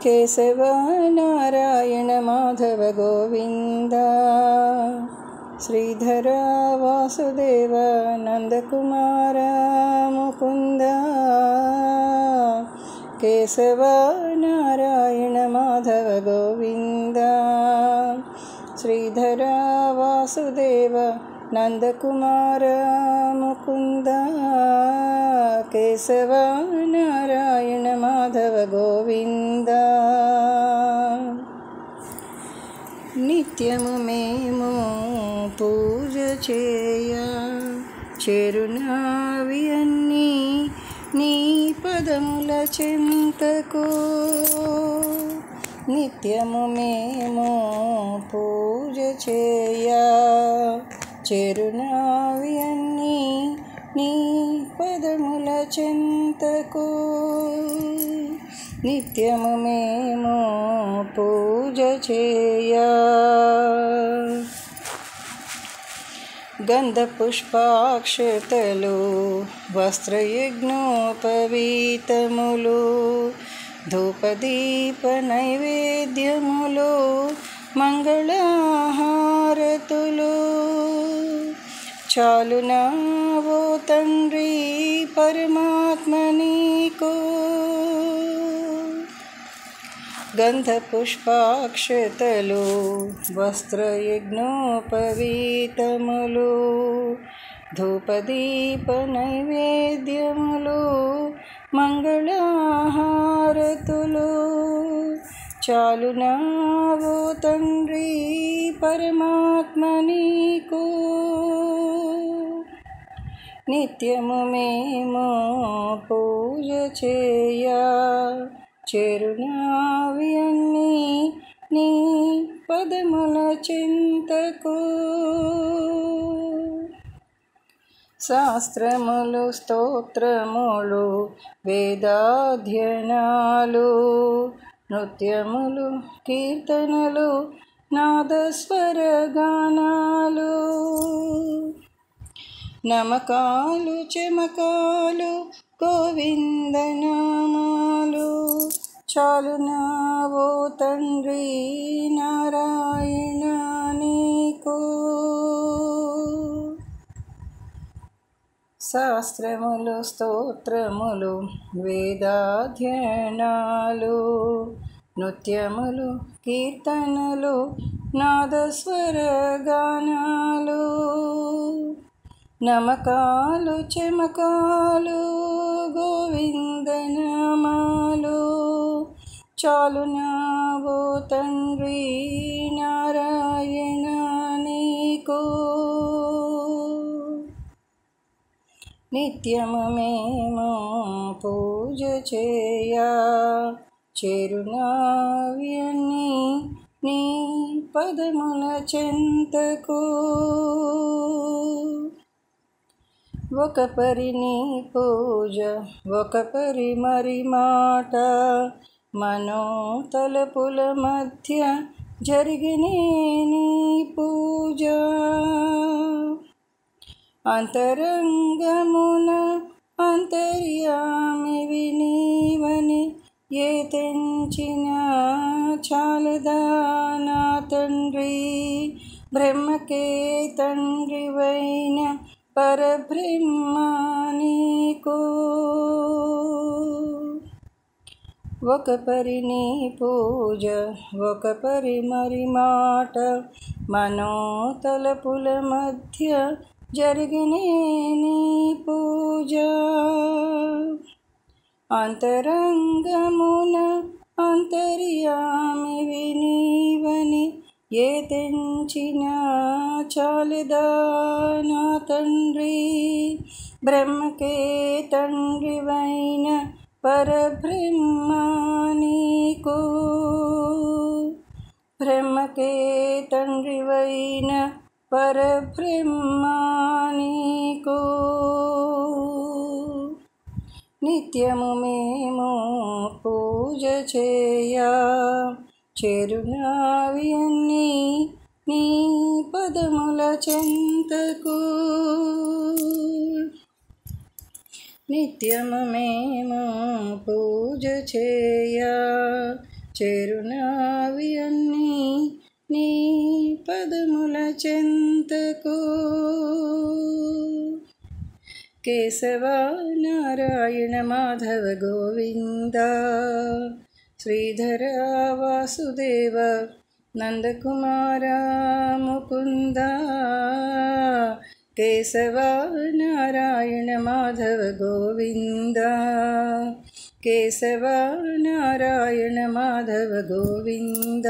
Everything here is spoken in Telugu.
కేశవ నారాయణ మాధవ గోవింద శ్రీధర వాసుదేవ నందకుమార ముకుంద కేశవ నారాయణ మాధవ గోవింద శ్రీధర వాసుదేవ నందకుమార ముకుంద కేశవ నారాయణ మాధవ గోవింద. నిత్యము మేము పూజ చేయ చేరునావి అన్నీ నీ పదముల చెంతకు. నిత్యము మేము పూజ చేయ చేరునావి అన్నీ నీ పదముల చెంతకు. నిత్యము మేము పూజ చేయ గంధ పుష్పాక్షతలు వస్త్రయజ్ఞోపవీతములు ధూపదీప నైవేద్యములు మంగళహారతులు చాలునా ఓ తండ్రి పరమాత్మ నీకు. గంధ పుష్పాక్షతలు వస్త్రయజ్ఞోపవీతములు ధూపదీప నైవేద్యములు మంగళహారతులు చాలునా ఓ తండ్రి పరమాత్మ నీకు. నిత్యము మేము పూజ చేయ చేరునావి అన్నీ నీ పదముల చింతకు. శాస్త్రములు స్తోత్రములు వేదాధ్యయనాలు నృత్యములు కీర్తనలు నాదస్వర గానాలు నమకాలు చమకాలు గోవిందనామాలు చాలునా ఓ తండ్రి నారాయణ నీకు. శాస్త్రములు స్తోత్రములు వేదాధ్యయనాలు నృత్యములు కీర్తనలు నాదస్వర గానాలు నమకాలు చమకాలు గోవిందనామాలు చాలునా ఓ తండ్రి నారాయణ నీకు. నిత్యము మేము పూజ చేయ చేరునావి అన్నీ నీ పదముల చెంతకు. ఒక పరి నీ పూజ ఒక పరి మరి మాట మనోతలపుల మధ్య జరిగినే నీ పూజ. అంతరంగమున అంతర్యామివి నీవని ఏ తెంచినా చాలదా నా తండ్రి. బ్రహ్మకే తండ్రివైన పరబ్రహ్మ నీకు. ఒక పరి నీ పూజ ఒక పరి మరి మాట మనోతలపుల మధ్య జరిగినే నీ పూజ. అంతరంగమున అంతర్యామివి నీవని ఏ తెంచినా చాలదా నా తండ్రి. బ్రహ్మకే తండ్రివైన పరబ్రహ్మ నీకు. బ్రహ్మకే తండ్రివైన పరబ్రహ్మ నీకు. నిత్యము మేము పూజ చేయ చేరునావి అన్నీ నీ పదముల చెంతకు. నిత్యము మేము పూజ చేయ చేరునావి అన్నీ నీ పదముల చెంతకు. కేశవ నారాయణ మాధవ గోవింద, శ్రీధర వాసుదేవ నందకుమార ముకుంద. కేశవ నారాయణ మాధవ గోవింద, కేశవ నారాయణ మాధవ గోవింద.